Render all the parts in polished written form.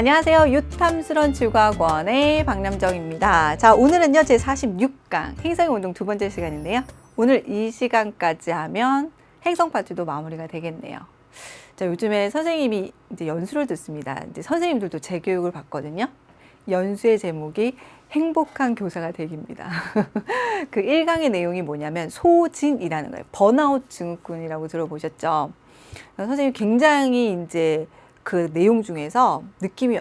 안녕하세요. 유탐스런 지구학원의 박남정입니다. 자, 오늘은요, 제 46강 행성의 운동 두 번째 시간인데요. 오늘 이 시간까지 하면 행성 파트도 마무리가 되겠네요. 자, 요즘에 선생님이 이제 연수를 듣습니다. 이제 선생님들도 재교육을 받거든요. 연수의 제목이 행복한 교사가 되기입니다. 그 1강의 내용이 뭐냐면 소진이라는 거예요. 번아웃 증후군이라고 들어보셨죠? 선생님이 굉장히 이제 그 내용 중에서 느낌이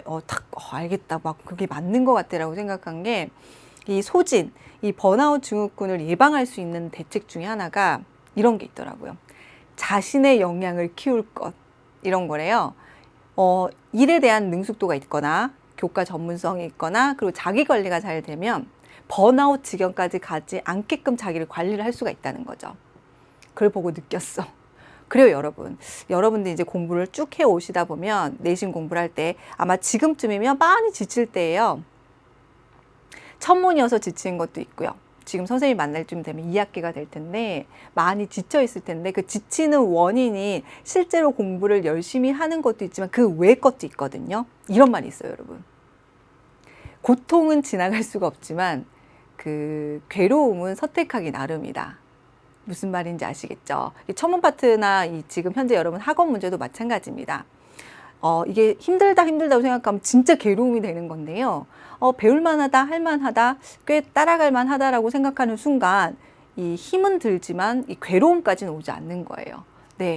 알겠다, 막 그게 맞는 것 같다라고 생각한 게 이 소진, 이 번아웃 증후군을 예방할 수 있는 대책 중에 하나가 이런 게 있더라고요. 자신의 역량을 키울 것, 이런 거래요. 일에 대한 능숙도가 있거나 교과 전문성이 있거나 그리고 자기 관리가 잘 되면 번아웃 지경까지 가지 않게끔 자기를 관리를 할 수가 있다는 거죠. 그걸 보고 느꼈어. 그래요, 여러분들 이제 공부를 쭉 해 오시다 보면 내신 공부를 할 때 아마 지금쯤이면 많이 지칠 때예요. 첫문이어서 지치는 것도 있고요. 지금 선생님 만날 쯤 되면 2학기가 될 텐데 많이 지쳐 있을 텐데 그 지치는 원인이 실제로 공부를 열심히 하는 것도 있지만 그 외의 것도 있거든요. 이런 말이 있어요, 여러분. 고통은 지나갈 수가 없지만 그 괴로움은 선택하기 나름이다. 무슨 말인지 아시겠죠? 첨언 파트나 지금 현재 여러분 학원 문제도 마찬가지입니다. 이게 힘들다고 생각하면 진짜 괴로움이 되는 건데요. 배울만하다, 할만하다, 꽤 따라갈만 하다라고 생각하는 순간 이 힘은 들지만 이 괴로움까지는 오지 않는 거예요. 네,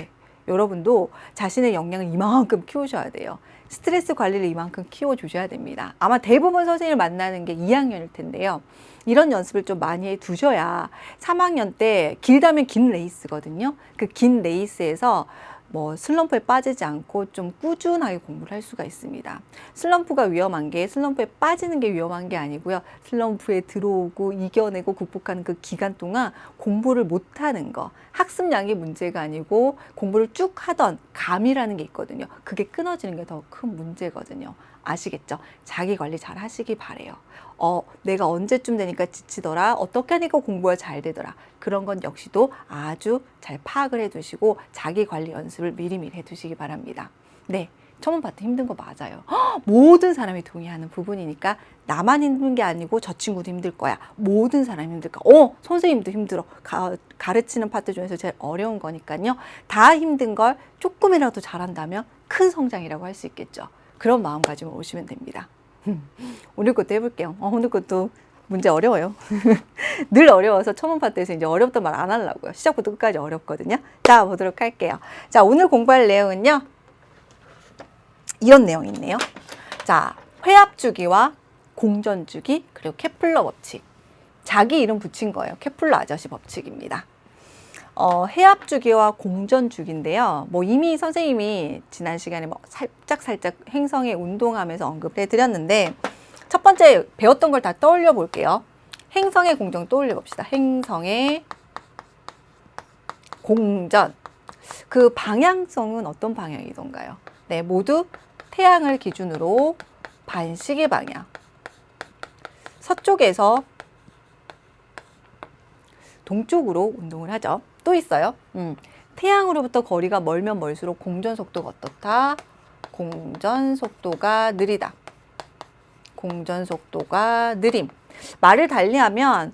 여러분도 자신의 역량을 이만큼 키우셔야 돼요. 스트레스 관리를 이만큼 키워주셔야 됩니다. 아마 대부분 선생님을 만나는 게 2학년일 텐데요. 이런 연습을 좀 많이 해 두셔야 3학년 때 길다면 긴 레이스거든요. 그 긴 레이스에서 뭐 슬럼프에 빠지지 않고 좀 꾸준하게 공부를 할 수가 있습니다. 슬럼프가 위험한 게 슬럼프에 빠지는 게 위험한 게 아니고요. 슬럼프에 들어오고 이겨내고 극복하는 그 기간 동안 공부를 못하는 거. 학습량이 문제가 아니고 공부를 쭉 하던 감이라는 게 있거든요. 그게 끊어지는 게 더 큰 문제거든요. 아시겠죠? 자기 관리 잘 하시기 바래요. 내가 언제쯤 되니까 지치더라, 어떻게 하니까 공부가 잘 되더라, 그런 건 역시도 아주 잘 파악을 해두시고 자기 관리 연습을 미리미리 해두시기 바랍니다. 네, 첨언 파트 힘든 거 맞아요. 모든 사람이 동의하는 부분이니까 나만 힘든 게 아니고 저 친구도 힘들 거야. 모든 사람이 힘들 거야. 선생님도 힘들어. 가르치는 파트 중에서 제일 어려운 거니까요. 다 힘든 걸 조금이라도 잘한다면 큰 성장이라고 할 수 있겠죠. 그런 마음가짐으로 오시면 됩니다. 오늘 것도 해볼게요. 오늘 것도 문제 어려워요. 늘 어려워서 첨언 파트에서 이제 어렵단 말 안 하려고요. 시작부터 끝까지 어렵거든요. 자, 보도록 할게요. 자, 오늘 공부할 내용은요. 이런 내용이 있네요. 자, 회합주기와 공전주기 그리고 케플러 법칙. 자기 이름 붙인 거예요. 케플러 아저씨 법칙입니다. 해압주기와 공전주기인데요. 뭐 이미 선생님이 지난 시간에 뭐 살짝 행성의 운동하면서 언급을 해드렸는데 첫 번째 배웠던 걸 다 떠올려 볼게요. 행성의 공전 떠올려 봅시다. 행성의 공전. 그 방향성은 어떤 방향이던가요? 네, 모두 태양을 기준으로 반시계 방향. 서쪽에서 동쪽으로 운동을 하죠. 또 있어요. 태양으로부터 거리가 멀면 멀수록 공전 속도가 어떻다? 공전 속도가 느리다. 공전 속도가 느림. 말을 달리하면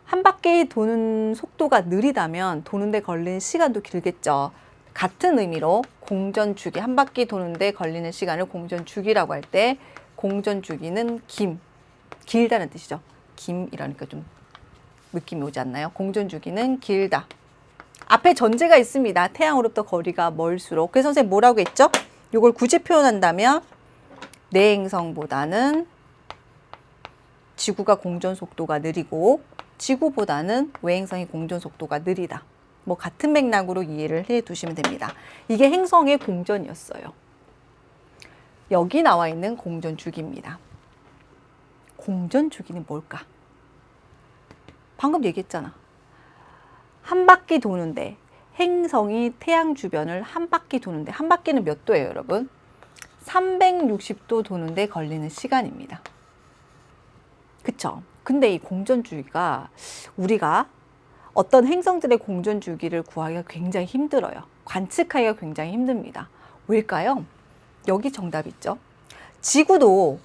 한 바퀴 도는 속도가 느리다면 도는데 걸리는 시간도 길겠죠. 같은 의미로 공전 주기, 한 바퀴 도는데 걸리는 시간을 공전 주기라고 할 때 공전 주기는 길다는 뜻이죠. 이러니까 좀 느낌이 오지 않나요? 공전 주기는 길다. 앞에 전제가 있습니다. 태양으로부터 거리가 멀수록. 그래서 선생님 뭐라고 했죠? 이걸 굳이 표현한다면 내 행성보다는 지구가 공전 속도가 느리고 지구보다는 외행성의 공전 속도가 느리다. 뭐 같은 맥락으로 이해를 해 두시면 됩니다. 이게 행성의 공전이었어요. 여기 나와 있는 공전 주기입니다. 공전 주기는 뭘까? 방금 얘기했잖아. 한 바퀴 도는데 행성이 태양 주변을 한 바퀴 도는데 한 바퀴는 몇 도예요, 여러분? 360도 도는데 걸리는 시간입니다. 그쵸? 근데 이 공전주기가 우리가 어떤 행성들의 공전주기를 구하기가 굉장히 힘들어요. 관측하기가 굉장히 힘듭니다. 왜일까요? 여기 정답 있죠? 지구도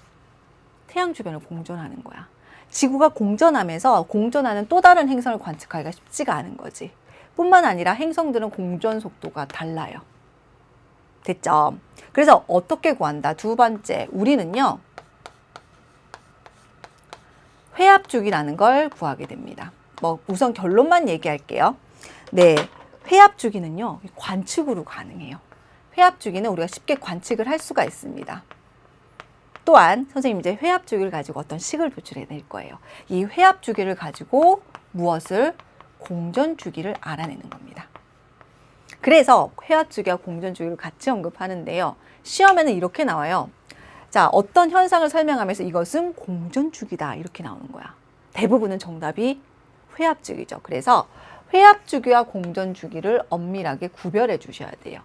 태양 주변을 공전하는 거야. 지구가 공전하면서 공전하는 또 다른 행성을 관측하기가 쉽지가 않은 거지. 뿐만 아니라 행성들은 공전 속도가 달라요. 됐죠? 그래서 어떻게 구한다? 두 번째, 우리는요, 회합주기라는 걸 구하게 됩니다. 뭐 우선 결론만 얘기할게요. 네, 회합주기는요, 관측으로 가능해요. 회합주기는 우리가 쉽게 관측을 할 수가 있습니다. 또한 선생님 이제 회합주기를 가지고 어떤 식을 도출해 낼 거예요. 이 회합주기를 가지고 무엇을? 공전주기를 알아내는 겁니다. 그래서 회합주기와 공전주기를 같이 언급하는데요. 시험에는 이렇게 나와요. 자, 어떤 현상을 설명하면서 이것은 공전주기다 이렇게 나오는 거야. 대부분은 정답이 회합주기죠. 그래서 회합주기와 공전주기를 엄밀하게 구별해 주셔야 돼요.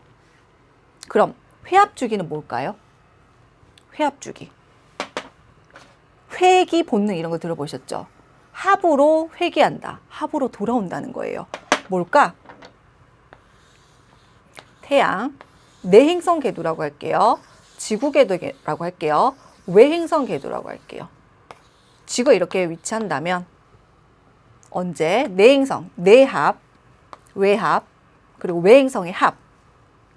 그럼 회합주기는 뭘까요? 회합주기. 회귀 본능 이런 거 들어보셨죠? 합으로 회귀한다. 합으로 돌아온다는 거예요. 뭘까? 태양, 내행성 궤도라고 할게요. 지구 궤도라고 할게요. 외행성 궤도라고 할게요. 지구가 이렇게 위치한다면 언제? 내행성, 내합, 외합, 그리고 외행성의 합.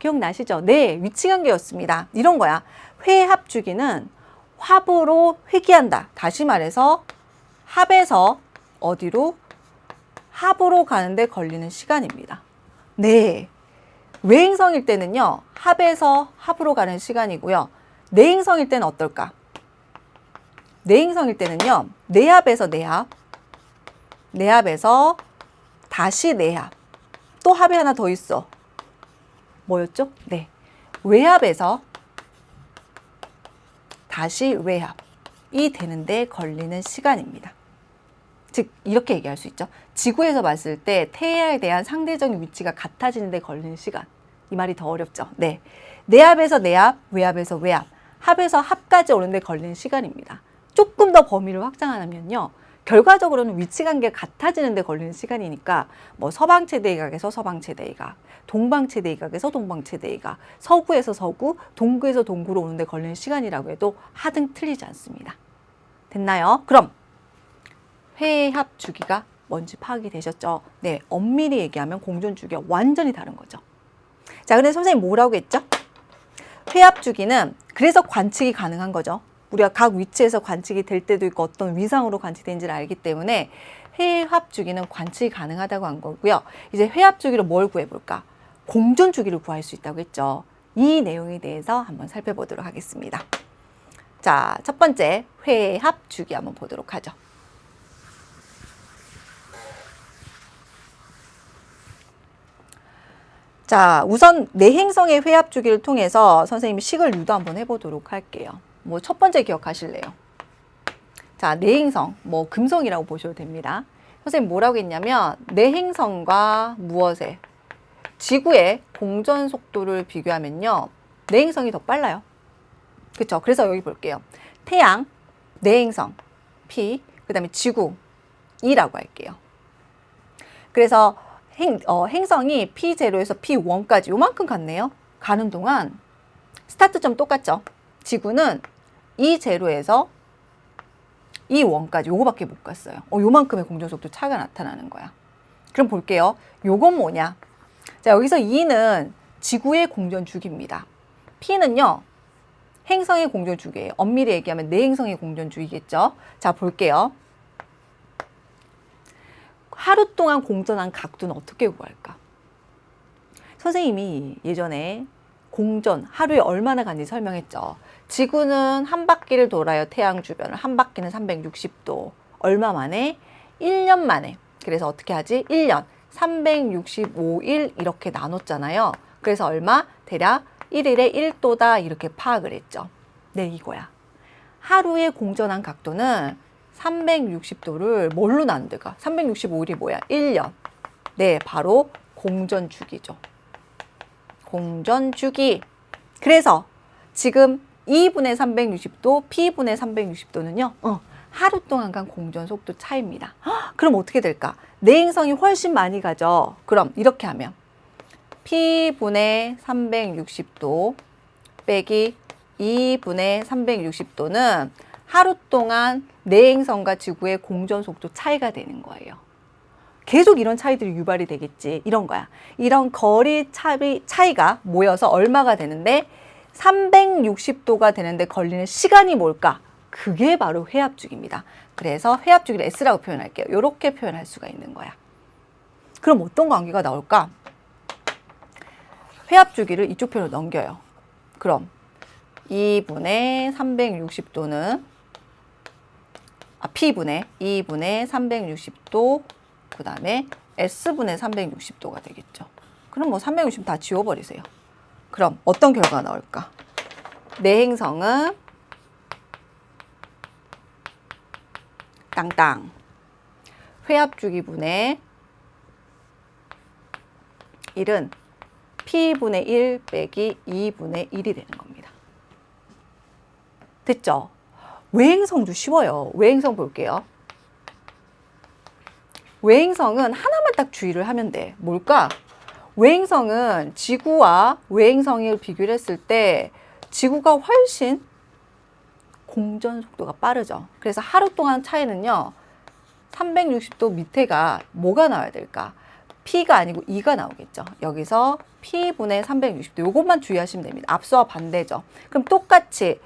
기억나시죠? 네, 위치관계였습니다. 이런 거야. 회합주기는 합으로 회귀한다. 다시 말해서 합에서 어디로? 합으로 가는데 걸리는 시간입니다. 네. 외행성일 때는요, 합에서 합으로 가는 시간이고요. 내행성일 때는 어떨까? 내행성일 때는요, 내합에서 내합, 내합에서 다시 내합, 또 합이 하나 더 있어. 뭐였죠? 네. 외합에서 다시 외합이 되는데 걸리는 시간입니다. 즉 이렇게 얘기할 수 있죠. 지구에서 봤을 때 태양에 대한 상대적인 위치가 같아지는 데 걸리는 시간. 이 말이 더 어렵죠. 네, 내합에서 내합, 외합에서 외합, 합에서 합까지 오는데 걸리는 시간입니다. 조금 더 범위를 확장하면요. 결과적으로는 위치관계가 같아지는 데 걸리는 시간이니까 뭐 서방채대이각에서 서방채대이각, 동방채대이각에서 동방채대이각, 서구에서 서구, 동구에서 동구로 오는 데 걸리는 시간이라고 해도 하등 틀리지 않습니다. 됐나요? 그럼 회합 주기가 뭔지 파악이 되셨죠? 네, 엄밀히 얘기하면 공전 주기와 완전히 다른 거죠. 자, 근데 선생님 뭐라고 했죠? 회합 주기는 그래서 관측이 가능한 거죠. 우리가 각 위치에서 관측이 될 때도 있고 어떤 위상으로 관측되는지를 알기 때문에 회합 주기는 관측이 가능하다고 한 거고요. 이제 회합 주기로 뭘 구해볼까? 공전 주기를 구할 수 있다고 했죠. 이 내용에 대해서 한번 살펴보도록 하겠습니다. 자, 첫 번째 회합 주기 한번 보도록 하죠. 자, 우선 내행성의 회합 주기를 통해서 선생님이 식을 유도 한번 해보도록 할게요. 뭐 첫 번째 기억하실래요? 자, 내행성, 뭐 금성이라고 보셔도 됩니다. 선생님 뭐라고 했냐면 내행성과 무엇에? 지구의 공전 속도를 비교하면요. 내행성이 더 빨라요. 그렇죠? 그래서 여기 볼게요. 태양, 내행성, P, 그 다음에 지구, E라고 할게요. 그래서 행성이 P0에서 P1까지 요만큼 갔네요. 가는 동안 스타트점 똑같죠? 지구는 E0에서 E1까지 요거밖에 못 갔어요. 요만큼의 공전속도 차가 나타나는 거야. 그럼 볼게요. 요건 뭐냐? 자, 여기서 E는 지구의 공전주기입니다. P는요, 행성의 공전주기예요. 엄밀히 얘기하면 내행성의 공전주기겠죠? 자, 볼게요. 하루 동안 공전한 각도는 어떻게 구할까? 선생님이 예전에 공전 하루에 얼마나 간지 설명했죠. 지구는 한 바퀴를 돌아요. 태양 주변을. 한 바퀴는 360도. 얼마 만에? 1년 만에. 그래서 어떻게 하지? 1년. 365일 이렇게 나눴잖아요. 그래서 얼마? 대략 1일에 1도다 이렇게 파악을 했죠. 네, 이거야. 하루에 공전한 각도는 360도를 뭘로 나눈대가? 365일이 뭐야? 1년. 네, 바로 공전주기죠. 공전주기. 그래서 지금 2분의 360도, P분의 360도는요. 하루 동안 간 공전 속도 차이입니다. 그럼 어떻게 될까? 내행성이 훨씬 많이 가죠. 그럼 이렇게 하면 P분의 360도 빼기 2분의 360도는 하루 동안 내 행성과 지구의 공전 속도 차이가 되는 거예요. 계속 이런 차이들이 유발이 되겠지. 이런 거야. 이런 거리 차이가 모여서 얼마가 되는데 360도가 되는데 걸리는 시간이 뭘까? 그게 바로 회합주기입니다. 그래서 회합주기를 S라고 표현할게요. 이렇게 표현할 수가 있는 거야. 그럼 어떤 관계가 나올까? 회합주기를 이쪽 편으로 넘겨요. 그럼 2분의 360도는 P분의 2분의 360도 그 다음에 S분의 360도가 되겠죠. 그럼 뭐 360 다 지워버리세요. 그럼 어떤 결과가 나올까? 내 행성은 땅땅 회합주기분의 1은 P분의 1 빼기 2분의 1이 되는 겁니다. 됐죠? 외행성도 쉬워요. 외행성 볼게요. 외행성은 하나만 딱 주의를 하면 돼. 뭘까? 외행성은 지구와 외행성을 비교를 했을 때 지구가 훨씬 공전 속도가 빠르죠. 그래서 하루 동안 차이는요. 360도 밑에가 뭐가 나와야 될까? P가 아니고 2가 나오겠죠. 여기서 P분의 360도 이것만 주의하시면 됩니다. 앞서와 반대죠. 그럼 똑같이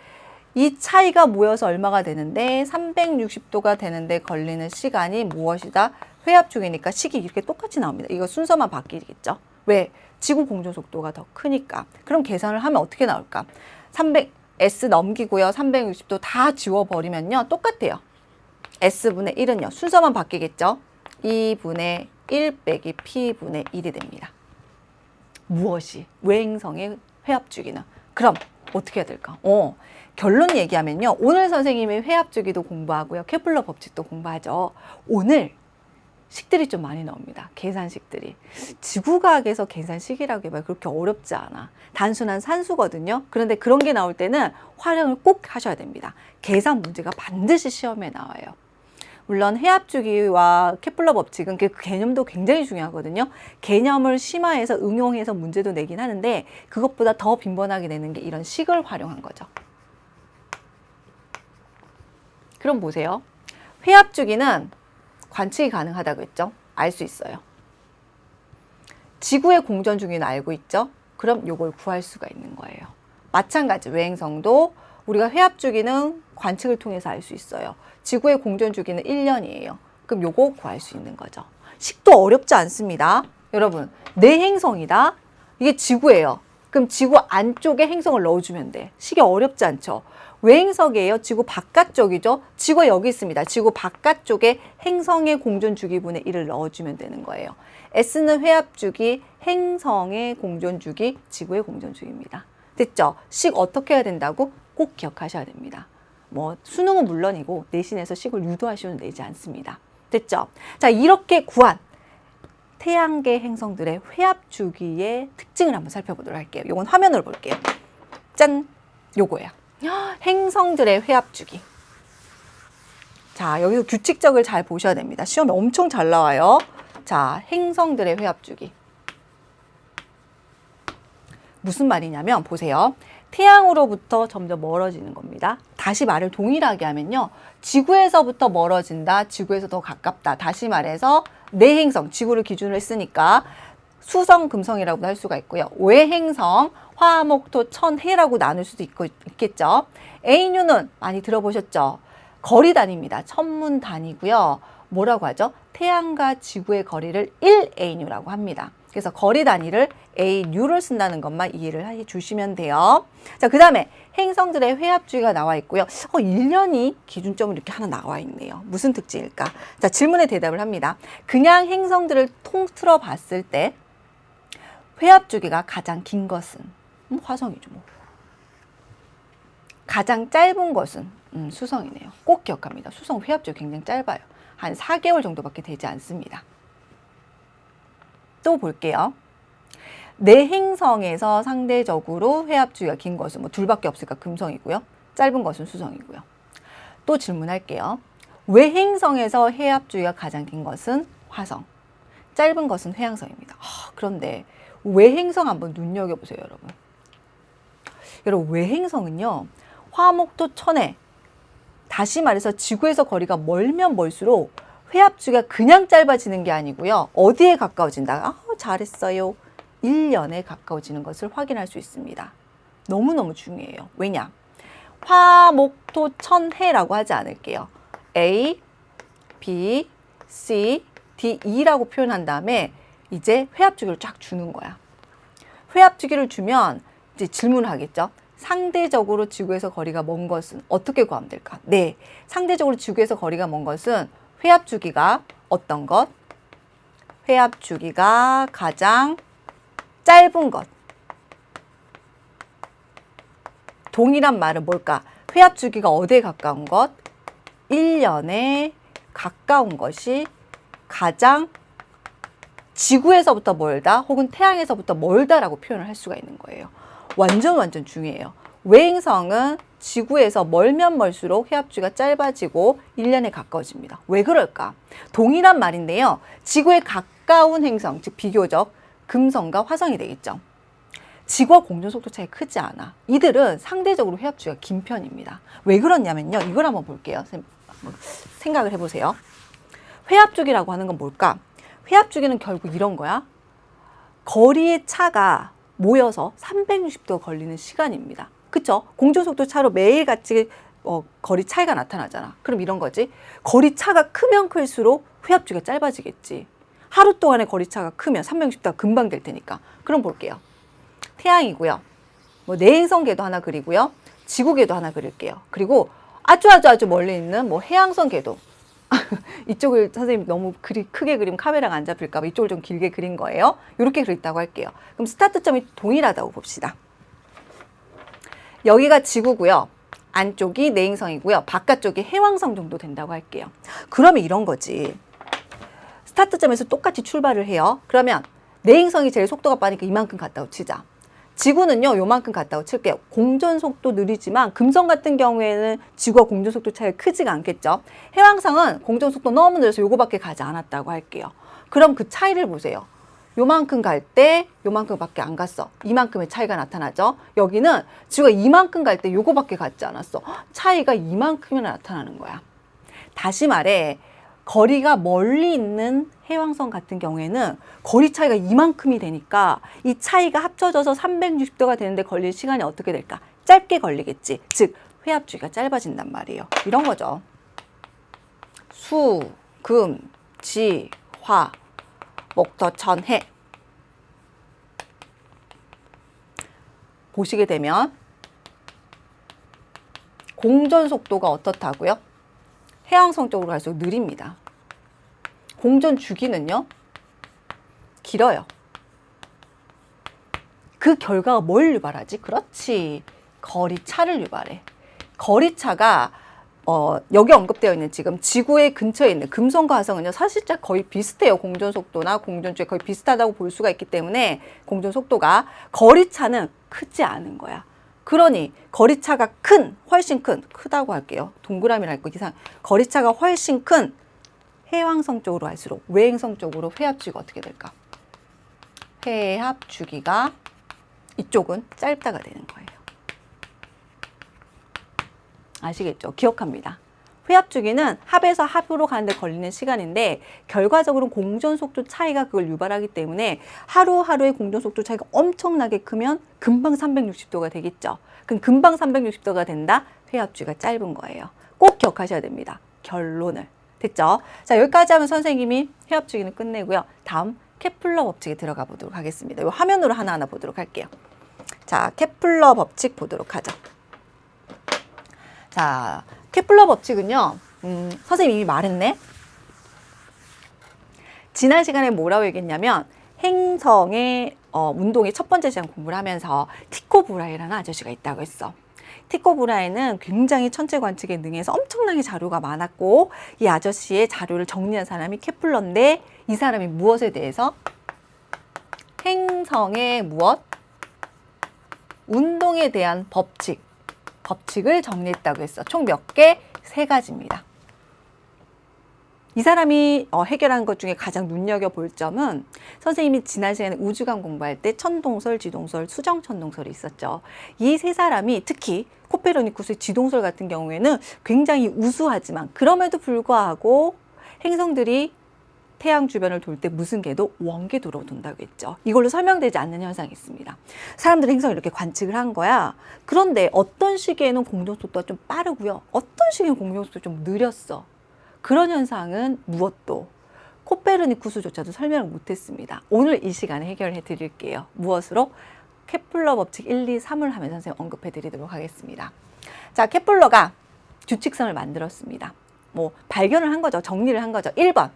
이 차이가 모여서 얼마가 되는데 360도가 되는데 걸리는 시간이 무엇이다? 회합주기니까 식이 이렇게 똑같이 나옵니다. 이거 순서만 바뀌겠죠. 왜? 지구 공전 속도가 더 크니까. 그럼 계산을 하면 어떻게 나올까? S 넘기고요. 360도 다 지워버리면요. 똑같아요. S분의 1은요. 순서만 바뀌겠죠. 2분의 1 빼기 P분의 1이 됩니다. 무엇이? 외행성의 회합주기는. 그럼 어떻게 해야 될까? 결론 얘기하면요. 오늘 선생님이 회합주기도 공부하고요. 케플러 법칙도 공부하죠. 오늘 식들이 좀 많이 나옵니다. 계산식들이. 지구과학에서 계산식이라고 해봐요. 그렇게 어렵지 않아. 단순한 산수거든요. 그런데 그런 게 나올 때는 활용을 꼭 하셔야 됩니다. 계산 문제가 반드시 시험에 나와요. 물론 회합주기와 케플러 법칙은 그 개념도 굉장히 중요하거든요. 개념을 심화해서 응용해서 문제도 내긴 하는데 그것보다 더 빈번하게 내는 게 이런 식을 활용한 거죠. 그럼 보세요. 회합주기는 관측이 가능하다고 했죠. 알 수 있어요. 지구의 공전 주기는 알고 있죠. 그럼 요걸 구할 수가 있는 거예요. 마찬가지 외행성도 우리가 회합주기는 관측을 통해서 알 수 있어요. 지구의 공전 주기는 1년이에요. 그럼 요거 구할 수 있는 거죠. 식도 어렵지 않습니다. 여러분, 내 행성이다. 이게 지구예요. 그럼 지구 안쪽에 행성을 넣어주면 돼. 식이 어렵지 않죠. 외행석이에요. 지구 바깥쪽이죠. 지구가 여기 있습니다. 지구 바깥쪽에 행성의 공전 주기분의 1을 넣어주면 되는 거예요. S는 회합주기, 행성의 공전 주기, 지구의 공전 주기입니다. 됐죠? 식 어떻게 해야 된다고? 꼭 기억하셔야 됩니다. 뭐 수능은 물론이고 내신에서 식을 유도하시면 내지 않습니다. 됐죠? 자, 이렇게 구한 태양계 행성들의 회합주기의 특징을 한번 살펴보도록 할게요. 이건 화면으로 볼게요. 짠! 요거예요. 행성들의 회합주기. 자, 여기서 규칙적을 잘 보셔야 됩니다. 시험에 엄청 잘 나와요. 자, 행성들의 회합주기. 무슨 말이냐면 보세요. 태양으로부터 점점 멀어지는 겁니다. 다시 말을 동일하게 하면요. 지구에서부터 멀어진다. 지구에서 더 가깝다. 다시 말해서 내 행성, 지구를 기준으로 했으니까 수성, 금성이라고도 할 수가 있고요. 외행성, 화, 목, 토, 천, 해라고 나눌 수도 있겠죠. AU는 많이 들어보셨죠? 거리 단위입니다. 천문 단위고요. 뭐라고 하죠? 태양과 지구의 거리를 1AU라고 합니다. 그래서 거리 단위를 AU를 쓴다는 것만 이해를 해 주시면 돼요. 자, 그 다음에 행성들의 회합주기가 나와 있고요. 1년이 기준점으로 이렇게 하나 나와 있네요. 무슨 특징일까? 자, 질문에 대답을 합니다. 그냥 행성들을 통틀어 봤을 때 회합주기가 가장 긴 것은 화성이죠. 뭐. 가장 짧은 것은 수성이네요. 꼭 기억합니다. 수성 회합주기 굉장히 짧아요. 한 4개월 정도밖에 되지 않습니다. 또 볼게요. 내 행성에서 상대적으로 회합주기가 긴 것은 뭐 둘밖에 없으니까 금성이고요. 짧은 것은 수성이고요. 또 질문할게요. 외행성에서 회합주기가 가장 긴 것은 화성, 짧은 것은 회왕성입니다. 그런데 외행성 한번 눈여겨보세요, 여러분. 여러분 외행성은요. 화목토 천해. 다시 말해서 지구에서 거리가 멀면 멀수록 회합주기가 그냥 짧아지는 게 아니고요. 어디에 가까워진다? 아, 잘했어요. 1년에 가까워지는 것을 확인할 수 있습니다. 너무너무 중요해요. 왜냐? 화목토 천해라고 하지 않을게요. A, B, C, D, E라고 표현한 다음에 이제 회합주기를 쫙 주는 거야. 회합주기를 주면 이제 질문을 하겠죠. 상대적으로 지구에서 거리가 먼 것은 어떻게 구하면 될까? 네, 상대적으로 지구에서 거리가 먼 것은 회합주기가 어떤 것? 회합주기가 가장 짧은 것. 동일한 말은 뭘까? 회합주기가 어디에 가까운 것? 1년에 가까운 것이 가장 지구에서부터 멀다 혹은 태양에서부터 멀다라고 표현을 할 수가 있는 거예요. 완전 중요해요. 외행성은 지구에서 멀면 멀수록 회합주기가 짧아지고 1년에 가까워집니다. 왜 그럴까? 동일한 말인데요. 지구에 가까운 행성, 즉 비교적 금성과 화성이 되겠죠. 지구와 공전 속도 차이 크지 않아. 이들은 상대적으로 회합주기가 긴 편입니다. 왜 그러냐면요. 이걸 한번 볼게요. 생각을 해보세요. 회합주기라고 하는 건 뭘까? 회합주기는 결국 이런 거야. 거리의 차가 모여서 360도가 걸리는 시간입니다. 그쵸? 공전속도 차로 매일같이 거리 차이가 나타나잖아. 그럼 이런 거지. 거리 차가 크면 클수록 회합주기가 짧아지겠지. 하루 동안의 거리 차가 크면 360도가 금방 될 테니까. 그럼 볼게요. 태양이고요. 뭐 내행성계도 하나 그리고요. 지구계도 하나 그릴게요. 그리고 아주 멀리 있는 뭐 해왕성 궤도. 이쪽을 선생님 너무 크게 그리면 카메라가 안 잡힐까 봐 이쪽을 좀 길게 그린 거예요. 이렇게 그렸다고 할게요. 그럼 스타트점이 동일하다고 봅시다. 여기가 지구고요. 안쪽이 내행성이고요. 바깥쪽이 해왕성 정도 된다고 할게요. 그러면 이런 거지. 스타트점에서 똑같이 출발을 해요. 그러면 내행성이 제일 속도가 빠르니까 이만큼 갔다고 치자. 지구는요, 요만큼 갔다고 칠게요. 공전속도 느리지만 금성 같은 경우에는 지구와 공전속도 차이가 크지가 않겠죠. 해왕성은 공전속도 너무 느려서 요거밖에 가지 않았다고 할게요. 그럼 그 차이를 보세요. 요만큼 갈 때 요만큼밖에 안 갔어. 이만큼의 차이가 나타나죠. 여기는 지구가 이만큼 갈 때 요거밖에 갔지 않았어. 차이가 이만큼이나 나타나는 거야. 다시 말해 거리가 멀리 있는 해왕성 같은 경우에는 거리 차이가 이만큼이 되니까 이 차이가 합쳐져서 360도가 되는데 걸릴 시간이 어떻게 될까? 짧게 걸리겠지. 즉 회합주기가 짧아진단 말이에요. 이런 거죠. 수, 금, 지, 화, 목토, 천, 해. 보시게 되면 공전 속도가 어떻다고요? 해왕성 쪽으로 갈수록 느립니다. 공전 주기는요, 길어요. 그 결과가 뭘 유발하지? 그렇지. 거리차를 유발해. 거리차가 여기 언급되어 있는 지금 지구의 근처에 있는 금성과 화성은요, 사실상 거의 비슷해요. 공전 속도나 공전주에 거의 비슷하다고 볼 수가 있기 때문에 공전 속도가 거리차는 크지 않은 거야. 그러니 거리차가 훨씬 크다고 할게요. 동그라미랄 거 이상 거리차가 훨씬 큰 해왕성 쪽으로 갈수록 외행성 쪽으로 회합주기가 어떻게 될까? 회합주기가 이쪽은 짧다가 되는 거예요. 아시겠죠? 기억합니다. 회합주기는 합에서 합으로 가는데 걸리는 시간인데 결과적으로 공전속도 차이가 그걸 유발하기 때문에 하루하루의 공전속도 차이가 엄청나게 크면 금방 360도가 되겠죠. 그럼 금방 360도가 된다? 회합주기가 짧은 거예요. 꼭 기억하셔야 됩니다. 결론을. 됐죠? 자, 여기까지 하면 선생님이 회합주기는 끝내고요. 다음 케플러 법칙에 들어가 보도록 하겠습니다. 이 화면으로 하나하나 보도록 할게요. 자, 케플러 법칙 보도록 하죠. 자, 케플러 법칙은요, 선생님이 이미 말했네. 지난 시간에 뭐라고 얘기했냐면 행성의 운동의 첫 번째 시간 공부를 하면서 티코 브라헤라는 아저씨가 있다고 했어. 티코 브라헤는 굉장히 천체 관측에 능해서 엄청나게 자료가 많았고 이 아저씨의 자료를 정리한 사람이 케플러인데 이 사람이 무엇에 대해서? 행성의 무엇? 운동에 대한 법칙을 정리했다고 했어. 총 몇 개? 3가지입니다. 이 사람이 해결한 것 중에 가장 눈여겨볼 점은 선생님이 지난 시간에 우주관 공부할 때 천동설, 지동설, 수정천동설이 있었죠. 이 세 사람이 특히 코페르니쿠스의 지동설 같은 경우에는 굉장히 우수하지만 그럼에도 불구하고 행성들이 태양 주변을 돌 때 무슨 궤도? 원궤도로 돈다고 했죠. 이걸로 설명되지 않는 현상이 있습니다. 사람들이 행성을 이렇게 관측을 한 거야. 그런데 어떤 시기에는 공동속도가 좀 빠르고요. 어떤 시기에는 공동속도가 좀 느렸어. 그런 현상은 무엇도 코페르니쿠스조차도 설명을 못했습니다. 오늘 이 시간에 해결해 드릴게요. 무엇으로? 케플러 법칙 1, 2, 3을 하면서 선생님 언급해 드리도록 하겠습니다. 자, 케플러가 규칙성을 만들었습니다. 뭐 발견을 한 거죠. 정리를 한 거죠. 1번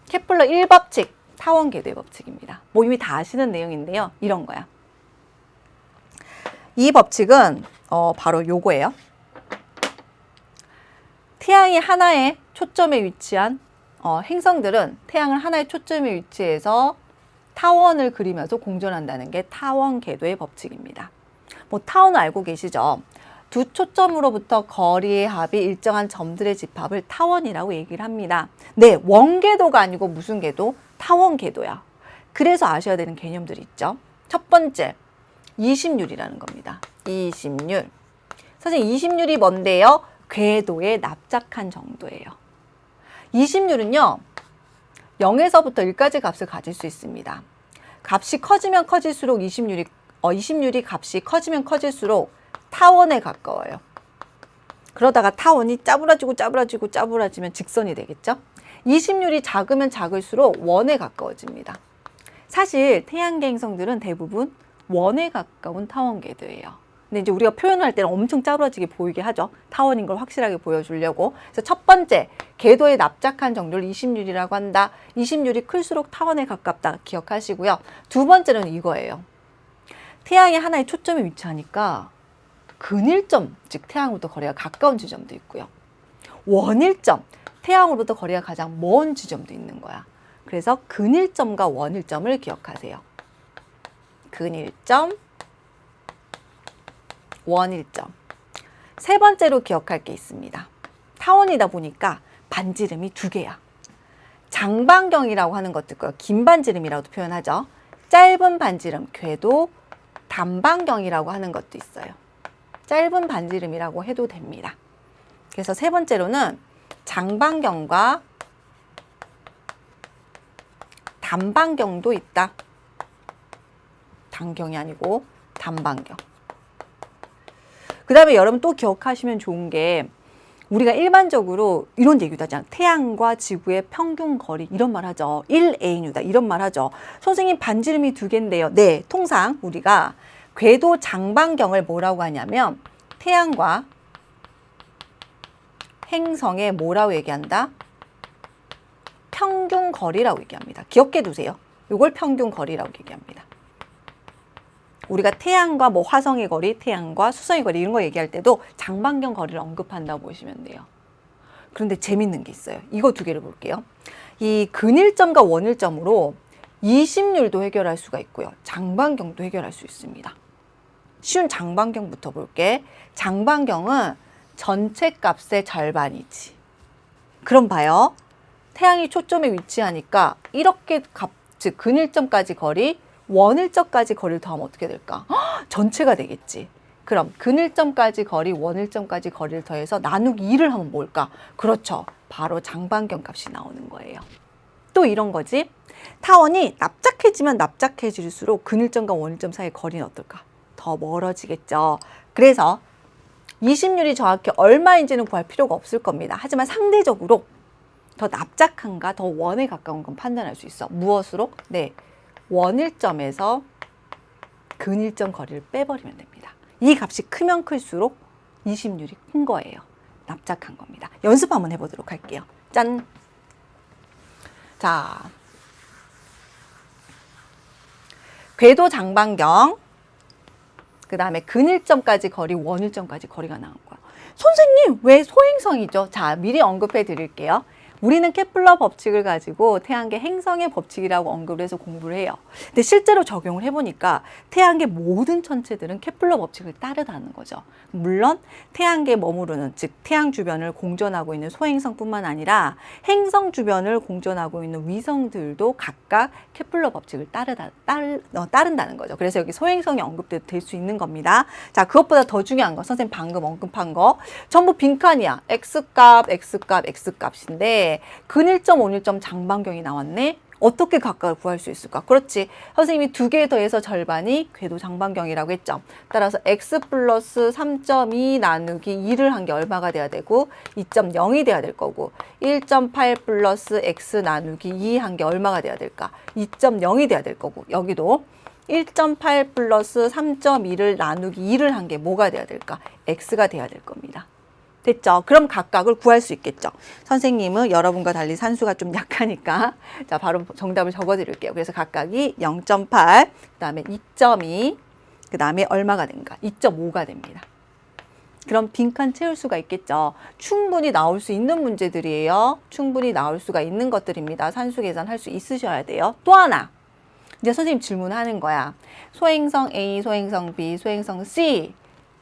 케플러 1법칙 타원 궤도의 법칙입니다. 뭐 이미 다 아시는 내용인데요. 이런 거야. 이 법칙은 바로 요거예요. 태양이 하나의 초점에 위치한 행성들은 태양을 하나의 초점에 위치해서 타원을 그리면서 공전한다는 게 타원 궤도의 법칙입니다. 뭐 타원을 알고 계시죠? 두 초점으로부터 거리의 합이 일정한 점들의 집합을 타원이라고 얘기를 합니다. 네, 원궤도가 아니고 무슨 궤도? 타원 궤도야. 그래서 아셔야 되는 개념들이 있죠. 첫 번째, 이심률이라는 겁니다. 이심률. 선생님, 이심률이 뭔데요? 궤도에 납작한 정도예요. 이심률은요, 0에서부터 1까지 값을 가질 수 있습니다. 값이 커지면 커질수록 이심률이 값이 커지면 커질수록 타원에 가까워요. 그러다가 타원이 짜부라지면 직선이 되겠죠? 이심률이 작으면 작을수록 원에 가까워집니다. 사실 태양계 행성들은 대부분 원에 가까운 타원 궤도예요. 근데 이제 우리가 표현을 할 때는 엄청 짜부라지게 보이게 하죠. 타원인 걸 확실하게 보여주려고. 그래서 첫 번째, 궤도의 납작한 정도를 이심률이라고 한다. 이심률이 클수록 타원에 가깝다. 기억하시고요. 두 번째는 이거예요. 태양이 하나의 초점에 위치하니까 근일점, 즉 태양으로부터 거리가 가까운 지점도 있고요. 원일점, 태양으로부터 거리가 가장 먼 지점도 있는 거야. 그래서 근일점과 원일점을 기억하세요. 근일점, 원일점. 세 번째로 기억할 게 있습니다. 타원이다 보니까 반지름이 두 개야. 장반경이라고 하는 것도 있고요. 긴 반지름이라고도 표현하죠. 짧은 반지름, 궤도 단반경이라고 하는 것도 있어요. 짧은 반지름이라고 해도 됩니다. 그래서 세 번째로는 장반경과 단반경도 있다. 단경이 아니고 단반경. 그 다음에 여러분 또 기억하시면 좋은 게 우리가 일반적으로 이런 얘기도 하잖아요. 태양과 지구의 평균 거리 이런 말 하죠. 1AU다 이런 말 하죠. 선생님 반지름이 두 개인데요. 네, 통상 우리가 궤도 장반경을 뭐라고 하냐면 태양과 행성의 뭐라고 얘기한다? 평균 거리라고 얘기합니다. 기억해 두세요. 이걸 평균 거리라고 얘기합니다. 우리가 태양과 뭐 화성의 거리, 태양과 수성의 거리 이런 거 얘기할 때도 장반경 거리를 언급한다고 보시면 돼요. 그런데 재밌는 게 있어요. 이거 두 개를 볼게요. 이 근일점과 원일점으로 이심률도 해결할 수가 있고요. 장반경도 해결할 수 있습니다. 쉬운 장반경부터 볼게. 장반경은 전체 값의 절반이지. 그럼 봐요. 태양이 초점에 위치하니까 이렇게 즉 근일점까지 거리, 원일점까지 거리를 더하면 어떻게 될까? 전체가 되겠지. 그럼 근일점까지 거리, 원일점까지 거리를 더해서 나누기 2를 하면 뭘까? 그렇죠. 바로 장반경 값이 나오는 거예요. 또 이런 거지. 타원이 납작해지면 납작해질수록 근일점과 원일점 사이의 거리는 어떨까? 더 멀어지겠죠. 그래서 이심률이 정확히 얼마인지는 구할 필요가 없을 겁니다. 하지만 상대적으로 더 납작한가 더 원에 가까운 건 판단할 수 있어. 무엇으로? 네, 원일점에서 근일점 거리를 빼버리면 됩니다. 이 값이 크면 클수록 이심률이 큰 거예요. 납작한 겁니다. 연습 한번 해보도록 할게요. 짠! 자, 궤도 장반경, 그 다음에 근일점까지 거리, 원일점까지 거리가 나온 거야. 선생님, 왜 소행성이죠? 자, 미리 언급해 드릴게요. 우리는 케플러 법칙을 가지고 태양계 행성의 법칙이라고 언급을 해서 공부를 해요. 근데 실제로 적용을 해보니까 태양계 모든 천체들은 케플러 법칙을 따르다는 거죠. 물론 태양계에 머무르는, 즉 태양 주변을 공전하고 있는 소행성뿐만 아니라 행성 주변을 공전하고 있는 위성들도 각각 케플러 법칙을 따른다는 거죠. 그래서 여기 소행성이 언급돼도 될 수 있는 겁니다. 자, 그것보다 더 중요한 거, 선생님 방금 언급한 거, 전부 빈칸이야. X값, X값, X값인데 근일점, 온일점 장반경이 나왔네. 어떻게 각각을 구할 수 있을까? 그렇지. 선생님이 2개 더해서 절반이 궤도 장반경이라고 했죠. 따라서 x 플러스 3.2 나누기 2를 한 게 얼마가 돼야 되고 2.0이 돼야 될 거고 1.8 플러스 x 나누기 2 한 게 얼마가 돼야 될까? 2.0이 돼야 될 거고 여기도 1.8 플러스 3.2를 나누기 2를 한 게 뭐가 돼야 될까? x가 돼야 될 겁니다. 됐죠? 그럼 각각을 구할 수 있겠죠? 선생님은 여러분과 달리 산수가 좀 약하니까 자 바로 정답을 적어드릴게요. 그래서 각각이 0.8, 그 다음에 2.2, 그 다음에 얼마가 된가? 2.5가 됩니다. 그럼 빈칸 채울 수가 있겠죠? 충분히 나올 수 있는 문제들이에요. 충분히 나올 수가 있는 것들입니다. 산수 계산할 수 있으셔야 돼요. 또 하나, 이제 선생님 질문하는 거야. 소행성 A, 소행성 B, 소행성 C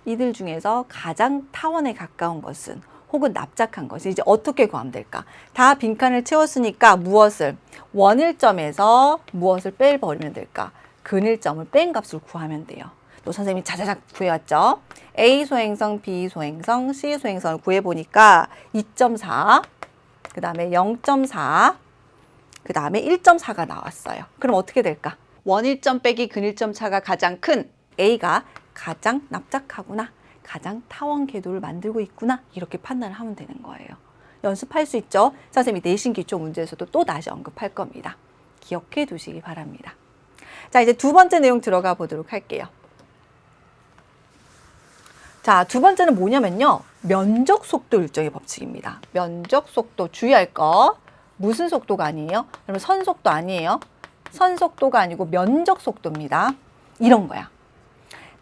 이들 중에서 가장 타원에 가까운 것은 혹은 납작한 것은 이제 어떻게 구하면 될까? 다 빈칸을 채웠으니까 무엇을? 원일점에서 무엇을 빼버리면 될까? 근일점을 뺀 값을 구하면 돼요. 또 선생님이 자자작 구해왔죠? A 소행성, B 소행성, C 소행성을 구해보니까 2.4, 그 다음에 0.4, 그 다음에 1.4가 나왔어요. 그럼 어떻게 될까? 원일점 빼기 근일점 차가 가장 큰 A가 가장 납작하구나, 가장 타원 궤도를 만들고 있구나, 이렇게 판단을 하면 되는 거예요. 연습할 수 있죠? 선생님이 내신 기초 문제에서도 또 다시 언급할 겁니다. 기억해 두시기 바랍니다. 자, 이제 두 번째 내용 들어가 보도록 할게요. 자, 두 번째는 뭐냐면요. 면적 속도 일정의 법칙입니다. 면적 속도 주의할 거. 무슨 속도가 아니에요? 여러분 선 속도 아니에요. 선 속도가 아니고 면적 속도입니다. 이런 거야.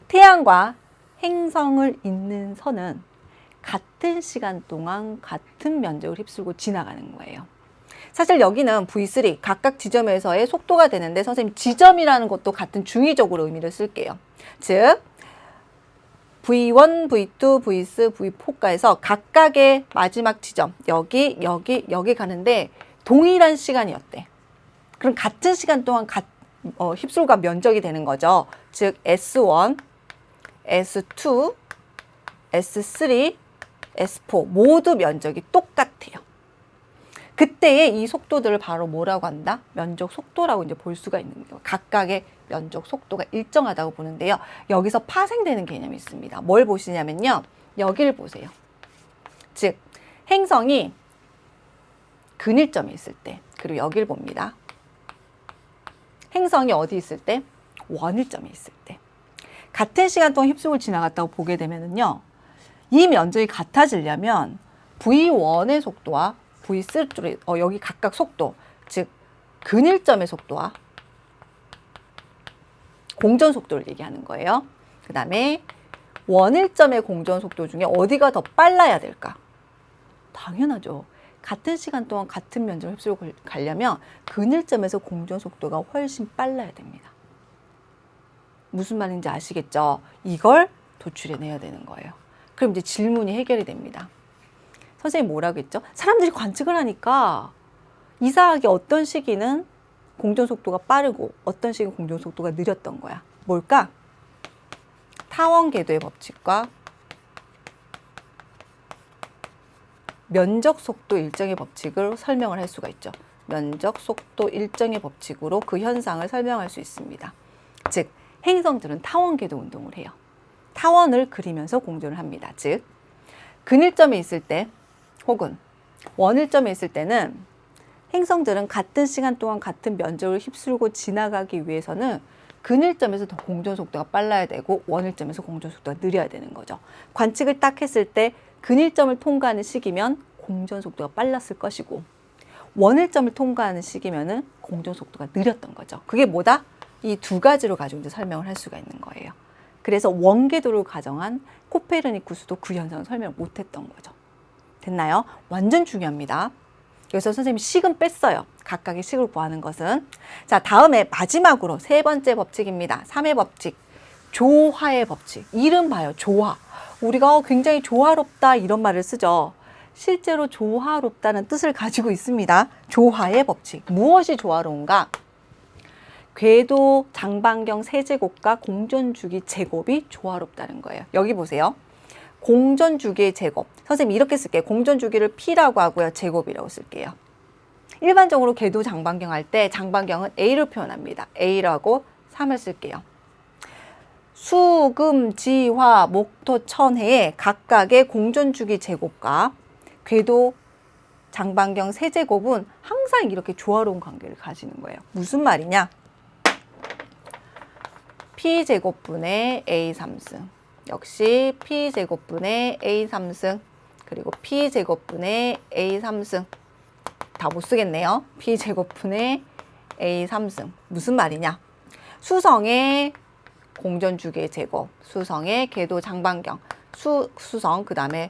태양과 행성을 잇는 선은 같은 시간 동안 같은 면적을 휩쓸고 지나가는 거예요. 사실 여기는 V3 각각 지점에서의 속도가 되는데 선생님 지점이라는 것도 같은 중의적으로 의미를 쓸게요. 즉 V1, V2, V3, V4가에서 각각의 마지막 지점 여기 가는데 동일한 시간이었대. 그럼 같은 시간 동안 휩쓸고 간 면적이 되는 거죠. 즉 S1, S2, S3, S4 모두 면적이 똑같아요. 그때의 이 속도들을 바로 뭐라고 한다? 면적 속도라고 이제 볼 수가 있는 거예요. 각각의 면적 속도가 일정하다고 보는데요. 여기서 파생되는 개념이 있습니다. 뭘 보시냐면요. 여기를 보세요. 즉 행성이 근일점에 있을 때, 그리고 여기를 봅니다. 행성이 어디 있을 때? 원일점에 있을 때. 같은 시간 동안 휩쓸고 지나갔다고 보게 되면은요. 이 면적이 같아지려면 V1의 속도와 V3, 여기 각각 속도, 즉 근일점의 속도와 공전 속도를 얘기하는 거예요. 그 다음에 원일점의 공전 속도 중에 어디가 더 빨라야 될까? 당연하죠. 같은 시간 동안 같은 면적을 휩쓸고 가려면 근일점에서 공전 속도가 훨씬 빨라야 됩니다. 무슨 말인지 아시겠죠? 이걸 도출해내야 되는 거예요. 그럼 이제 질문이 해결이 됩니다. 선생님 뭐라고 했죠? 사람들이 관측을 하니까 이상하게 어떤 시기는 공전 속도가 빠르고 어떤 시기는 공전 속도가 느렸던 거야. 뭘까? 타원 궤도의 법칙과 면적 속도 일정의 법칙을 설명을 할 수가 있죠. 면적 속도 일정의 법칙으로 그 현상을 설명할 수 있습니다. 즉 행성들은 타원 궤도 운동을 해요. 타원을 그리면서 공전을 합니다. 즉 근일점에 있을 때 혹은 원일점에 있을 때는 행성들은 같은 시간 동안 같은 면적을 휩쓸고 지나가기 위해서는 근일점에서 더 공전 속도가 빨라야 되고 원일점에서 공전 속도가 느려야 되는 거죠. 관측을 딱 했을 때 근일점을 통과하는 시기면 공전 속도가 빨랐을 것이고 원일점을 통과하는 시기면은 공전 속도가 느렸던 거죠. 그게 뭐다? 이 두 가지로 가지고 이제 설명을 할 수가 있는 거예요. 그래서 원궤도를 가정한 코페르니쿠스도 그 현상을 설명 못했던 거죠. 됐나요? 완전 중요합니다. 여기서 선생님이 식은 뺐어요. 각각의 식을 구하는 것은. 자, 다음에 마지막으로 세 번째 법칙입니다. 3의 법칙. 조화의 법칙. 이름 봐요. 조화. 우리가 굉장히 조화롭다 이런 말을 쓰죠. 실제로 조화롭다는 뜻을 가지고 있습니다. 조화의 법칙. 무엇이 조화로운가? 궤도 장반경 세제곱과 공전주기 제곱이 조화롭다는 거예요. 여기 보세요. 공전주기의 제곱. 선생님 이렇게 쓸게요. 공전주기를 P라고 하고요. 제곱이라고 쓸게요. 일반적으로 궤도 장반경 할 때 장반경은 A로 표현합니다. A라고 3을 쓸게요. 수, 금, 지, 화, 목, 토, 천해의 각각의 공전주기 제곱과 궤도 장반경 세제곱은 항상 이렇게 조화로운 관계를 가지는 거예요. 무슨 말이냐? P제곱분의 A3승. 역시 P제곱분의 A3승. 그리고 P제곱분의 A3승. 다 못 쓰겠네요. P제곱분의 A3승. 무슨 말이냐? 수성의 공전주기의 제곱, 수성의 궤도 장반경, 수성, 그 다음에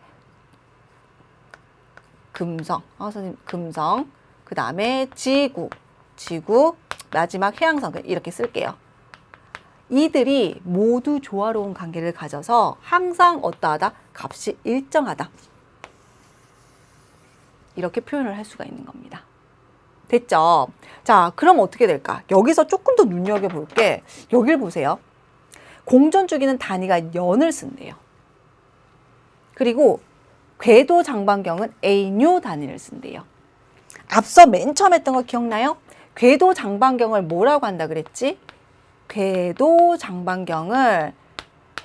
금성, 선생님 금성, 그 다음에 지구, 마지막 해양성 이렇게 쓸게요. 이들이 모두 조화로운 관계를 가져서 항상 어떠하다? 값이 일정하다. 이렇게 표현을 할 수가 있는 겁니다. 됐죠? 자, 그럼 어떻게 될까? 여기서 조금 더 눈여겨볼 게 여길 보세요. 공전주기는 단위가 년을 쓴대요. 그리고 궤도 장반경은 A뉴 단위를 쓴대요. 앞서 맨 처음 했던 거 기억나요? 궤도 장반경을 뭐라고 한다 그랬지? 궤도 장반경을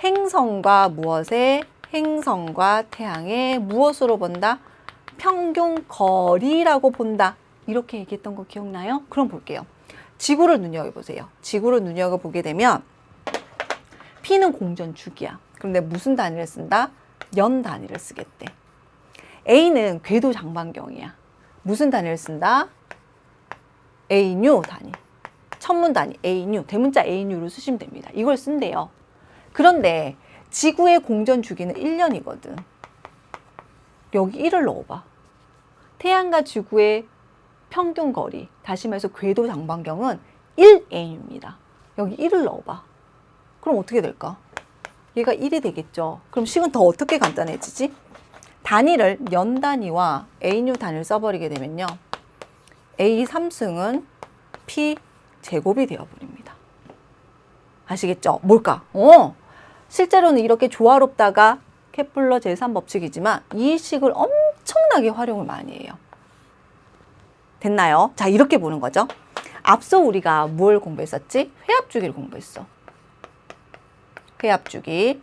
행성과 무엇에? 행성과 태양의 무엇으로 본다? 평균 거리라고 본다. 이렇게 얘기했던 거 기억나요? 그럼 볼게요. 지구를 눈여겨보세요. 지구를 눈여겨보게 되면 P는 공전주기야. 그럼 내가 무슨 단위를 쓴다? 연 단위를 쓰겠대. A는 궤도 장반경이야. 무슨 단위를 쓴다? A뉴 단위. 천문 단위 A뉴. 대문자 A뉴로 쓰시면 됩니다. 이걸 쓴대요. 그런데 지구의 공전주기는 1년이거든. 여기 1을 넣어봐. 태양과 지구의 평균 거리, 다시 말해서 궤도 장반경은 1A입니다. 여기 1을 넣어봐. 그럼 어떻게 될까? 얘가 1이 되겠죠. 그럼 식은 더 어떻게 간단해지지? 단위를 연 단위와 A뉴 단위를 써버리게 되면요. A3승은 P 제곱이 되어버립니다. 아시겠죠? 뭘까? 실제로는 이렇게 조화롭다가 케플러 제3법칙이지만 이 식을 엄청나게 활용을 많이 해요. 됐나요? 자, 이렇게 보는 거죠. 앞서 우리가 뭘 공부했었지? 회합주기를 공부했어. 회합주기.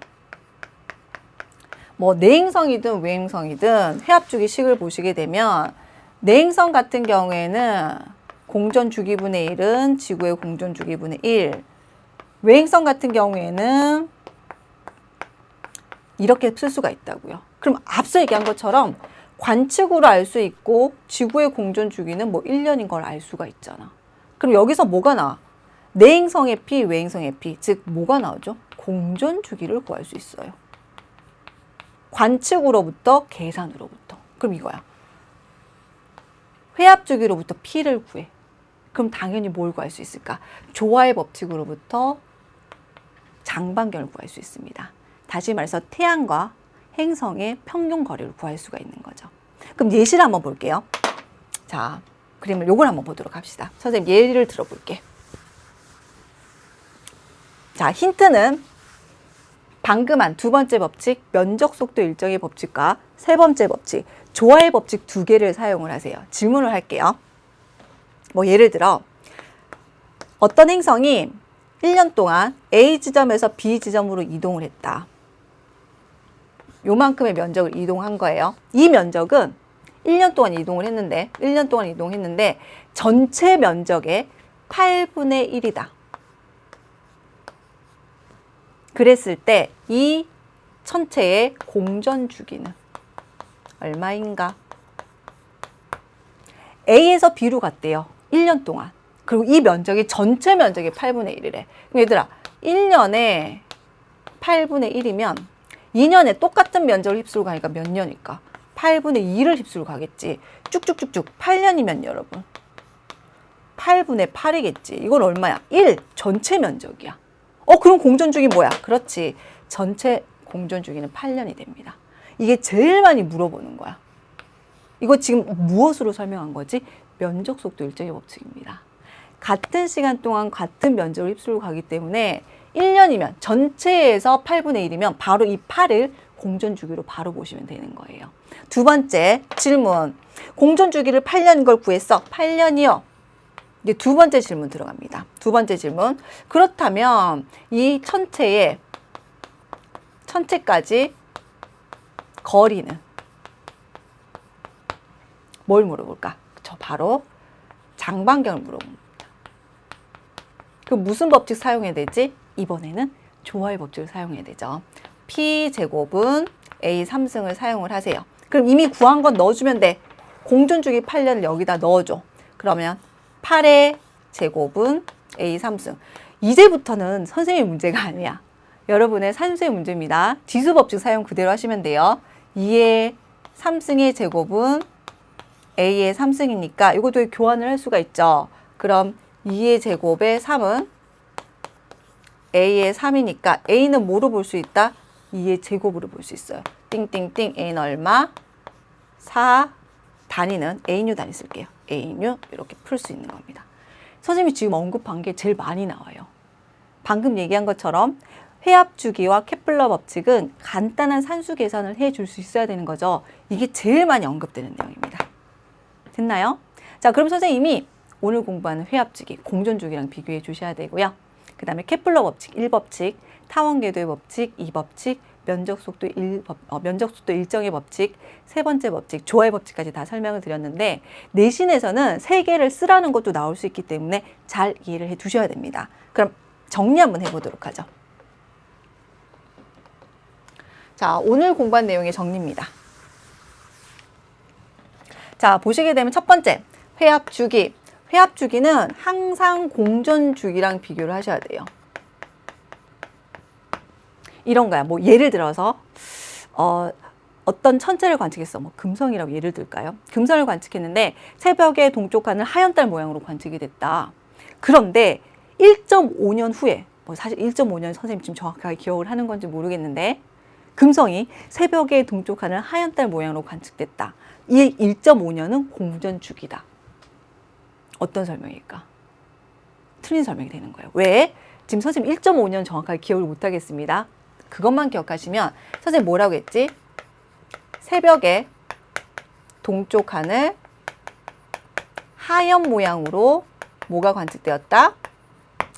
뭐 내행성이든 외행성이든 회합주기 식을 보시게 되면 내행성 같은 경우에는 공전주기분의 1은 지구의 공전주기분의 1. 외행성 같은 경우에는 이렇게 쓸 수가 있다고요. 그럼 앞서 얘기한 것처럼 관측으로 알 수 있고 지구의 공전주기는 뭐 1년인 걸 알 수가 있잖아. 그럼 여기서 뭐가 나와? 내행성의 P, 외행성의 P, 즉 뭐가 나오죠? 공전주기를 구할 수 있어요. 관측으로부터 계산으로부터. 그럼 이거야. 회합주기로부터 P를 구해. 그럼 당연히 뭘 구할 수 있을까? 조화의 법칙으로부터 장반경을 구할 수 있습니다. 다시 말해서 태양과 행성의 평균 거리를 구할 수가 있는 거죠. 그럼 예시를 한번 볼게요. 자, 그림을 요걸 한번 보도록 합시다. 선생님 예를 들어볼게. 자, 힌트는 방금 한 두 번째 법칙, 면적 속도 일정의 법칙과 세 번째 법칙, 조화의 법칙 두 개를 사용을 하세요. 질문을 할게요. 뭐 예를 들어 어떤 행성이 1년 동안 A 지점에서 B 지점으로 이동을 했다. 요만큼의 면적을 이동한 거예요. 이 면적은 1년 동안 이동했는데 전체 면적의 8분의 1이다. 그랬을 때 이 천체의 공전주기는 얼마인가? A에서 B로 갔대요. 1년 동안. 그리고 이 면적이 전체 면적의 8분의 1이래. 그럼 얘들아, 1년에 8분의 1이면 2년에 똑같은 면적을 휩쓸고 가니까 몇 년일까? 8분의 2를 휩쓸고 가겠지. 쭉쭉쭉쭉 8년이면 여러분 8분의 8이겠지. 이건 얼마야? 1. 전체 면적이야. 그럼 공전주기 뭐야? 그렇지. 전체 공전주기는 8년이 됩니다. 이게 제일 많이 물어보는 거야. 이거 지금 무엇으로 설명한 거지? 면적 속도 일정의 법칙입니다. 같은 시간 동안 같은 면적을 휩쓸고 가기 때문에 1년이면 전체에서 8분의 1이면 바로 이 8을 공전주기로 바로 보시면 되는 거예요. 두 번째 질문. 공전주기를 8년인 걸 구했어. 8년이요. 이제 두 번째 질문 들어갑니다. 두 번째 질문. 그렇다면 이 천체까지 거리는 뭘 물어볼까? 저 바로 장반경을 물어봅니다. 그럼 무슨 법칙 사용해야 되지? 이번에는 조화의 법칙을 사용해야 되죠. P제곱은 A3승을 사용을 하세요. 그럼 이미 구한 건 넣어주면 돼. 공전주기 8년을 여기다 넣어줘. 그러면 8의 제곱은 A3승. 이제부터는 선생님 문제가 아니야. 여러분의 산수의 문제입니다. 지수법칙 사용 그대로 하시면 돼요. 2의 3승의 제곱은 A의 3승이니까 이것도 교환을 할 수가 있죠. 그럼 2의 제곱의 3은 A의 3이니까 A는 뭐로 볼 수 있다? 2의 제곱으로 볼 수 있어요. 띵띵띵 A는 얼마? 4 단위는 A뉴 단위 쓸게요. A뉴 이렇게 풀 수 있는 겁니다. 선생님이 지금 언급한 게 제일 많이 나와요. 방금 얘기한 것처럼 회합주기와 케플러 법칙은 간단한 산수 계산을 해줄 수 있어야 되는 거죠. 이게 제일 많이 언급되는 내용입니다. 됐나요? 자, 그럼 선생님이 오늘 공부하는 회합주기, 공전주기랑 비교해 주셔야 되고요. 그 다음에 케플러 법칙 1법칙, 타원궤도의 법칙 2법칙, 면적속도 일정의 법칙, 세 번째 법칙, 조화의 법칙까지 다 설명을 드렸는데 내신에서는 세 개를 쓰라는 것도 나올 수 있기 때문에 잘 이해를 해 두셔야 됩니다. 그럼 정리 한번 해보도록 하죠. 자, 오늘 공부한 내용의 정리입니다. 자, 보시게 되면 첫 번째, 회합주기. 회합주기는 항상 공전주기랑 비교를 하셔야 돼요. 이런 거야. 뭐 예를 들어서 어떤 천체를 관측했어. 뭐 금성이라고 예를 들까요? 금성을 관측했는데 새벽에 동쪽하늘 하얀 달 모양으로 관측이 됐다. 그런데 1.5년 후에, 뭐 사실 1.5년 선생님 지금 정확하게 기억을 하는 건지 모르겠는데 금성이 새벽에 동쪽하늘 하얀 달 모양으로 관측됐다. 이 1.5년은 공전주기다. 어떤 설명일까? 틀린 설명이 되는 거예요. 왜? 지금 선생님 1.5년 정확하게 기억을 못하겠습니다. 그것만 기억하시면 선생님 뭐라고 했지? 새벽에 동쪽 하늘 하얀 모양으로 뭐가 관측되었다?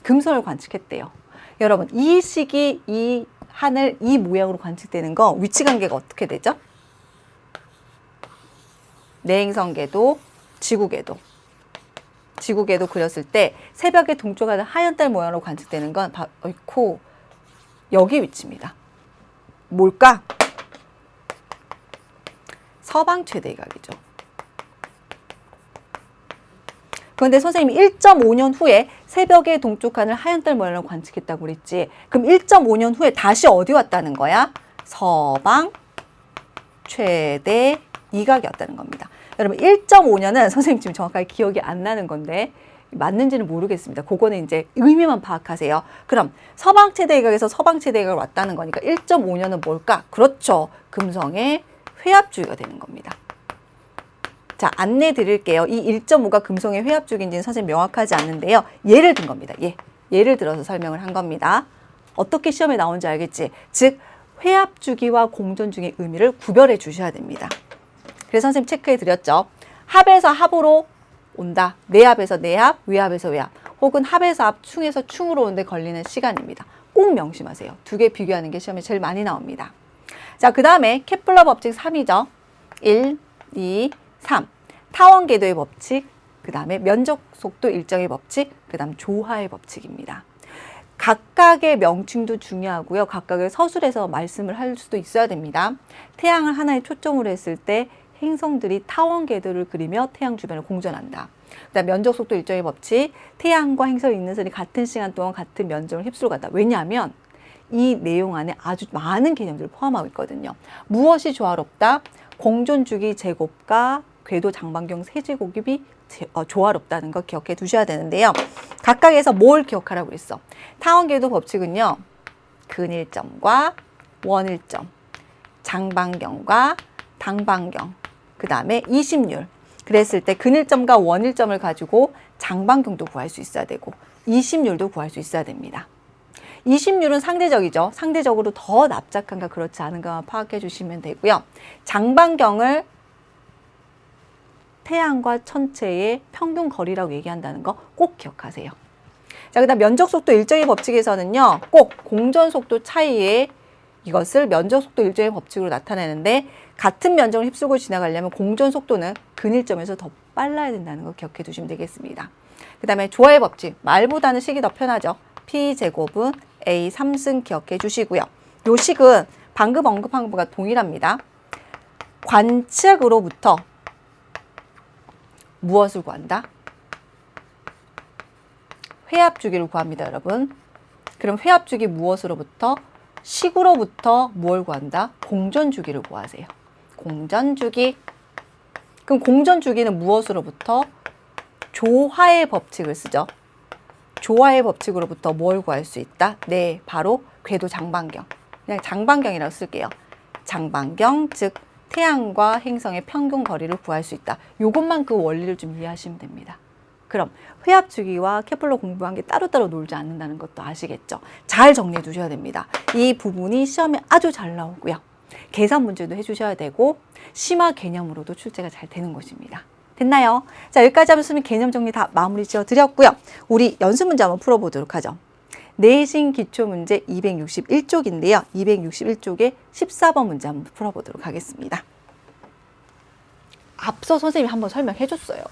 금성을 관측했대요. 여러분 이 시기 이 하늘 이 모양으로 관측되는 거 위치 관계가 어떻게 되죠? 내행성궤도, 지구궤도. 지구궤도 그렸을 때 새벽에 동쪽 하늘 하얀 달 모양으로 관측되는 건 바로 여기 위치입니다. 뭘까? 서방 최대각이죠. 그런데 선생님이 1.5년 후에 새벽에 동쪽 하늘 하얀 달 모양으로 관측했다고 그랬지. 그럼 1.5년 후에 다시 어디 왔다는 거야? 서방 최대 이각이 왔다는 겁니다. 여러분 1.5년은 선생님 지금 정확하게 기억이 안 나는 건데 맞는지는 모르겠습니다. 그거는 이제 의미만 파악하세요. 그럼 서방 최대 이각에서 서방 최대 이각을 왔다는 거니까 1.5년은 뭘까? 그렇죠. 금성의 회합주기가 되는 겁니다. 자, 안내 드릴게요. 이 1.5가 금성의 회합주기인지는 선생님 명확하지 않는데요. 예를 든 겁니다. 예를 들어서 설명을 한 겁니다. 어떻게 시험에 나온지 알겠지? 즉 회합주기와 공전주기의 의미를 구별해 주셔야 됩니다. 그래서 선생님 체크해 드렸죠. 합에서 합으로 온다. 내합에서 내합, 외합에서 외합. 혹은 합에서 합, 충에서 충으로 오는데 걸리는 시간입니다. 꼭 명심하세요. 두 개 비교하는 게 시험에 제일 많이 나옵니다. 자, 그 다음에 케플러 법칙 3이죠. 1, 2, 3. 타원궤도의 법칙, 그 다음에 면적 속도 일정의 법칙, 그 다음 조화의 법칙입니다. 각각의 명칭도 중요하고요. 각각의 서술에서 말씀을 할 수도 있어야 됩니다. 태양을 하나의 초점으로 했을 때 행성들이 타원 궤도를 그리며 태양 주변을 공전한다. 그다음 면적 속도 일정의 법칙, 태양과 행성이 있는 선이 같은 시간 동안 같은 면적을 휩쓸고 간다. 왜냐하면 이 내용 안에 아주 많은 개념들을 포함하고 있거든요. 무엇이 조화롭다? 공존주기 제곱과 궤도 장반경 세제곱이 조화롭다는 거 기억해 두셔야 되는데요. 각각에서 뭘 기억하라고 그랬어? 타원궤도 법칙은요. 근일점과 원일점, 장반경과 당반경, 그 다음에 이심률. 그랬을 때 근일점과 원일점을 가지고 장반경도 구할 수 있어야 되고 이심률도 구할 수 있어야 됩니다. 이심률은 상대적이죠. 상대적으로 더 납작한가 그렇지 않은가 파악해 주시면 되고요. 장반경을 태양과 천체의 평균 거리라고 얘기한다는 거 꼭 기억하세요. 자, 그다음 면적속도 일정의 법칙에서는요. 꼭 공전속도 차이에 이것을 면적속도 일정의 법칙으로 나타내는데 같은 면적을 휩쓸고 지나가려면 공전속도는 근일점에서 더 빨라야 된다는 거 기억해 두시면 되겠습니다. 그 다음에 조화의 법칙, 말보다는 식이 더 편하죠. P제곱은 A 3승 기억해 주시고요. 요 식은 방금 언급한 것과 동일합니다. 관측으로부터 무엇을 구한다? 회합주기를 구합니다, 여러분. 그럼 회합주기 무엇으로부터? 식으로부터 뭘 구한다? 공전주기를 구하세요. 공전주기. 그럼 공전주기는 무엇으로부터? 조화의 법칙을 쓰죠. 조화의 법칙으로부터 뭘 구할 수 있다? 네, 바로 궤도 장반경. 그냥 장반경이라고 쓸게요. 장반경, 즉 태양과 행성의 평균 거리를 구할 수 있다. 이것만 그 원리를 좀 이해하시면 됩니다. 그럼 회합주기와 케플러 공부한 게 따로따로 놀지 않는다는 것도 아시겠죠? 잘 정리해 두셔야 됩니다. 이 부분이 시험에 아주 잘 나오고요. 계산 문제도 해주셔야 되고 심화 개념으로도 출제가 잘 되는 것입니다. 됐나요? 자, 여기까지 하면 개념 정리 다 마무리 지어 드렸고요. 우리 연습 문제 한번 풀어보도록 하죠. 내신 기초문제 261쪽인데요. 261쪽에 14번 문제 한번 풀어보도록 하겠습니다. 앞서 선생님이 한번 설명해 줬어요.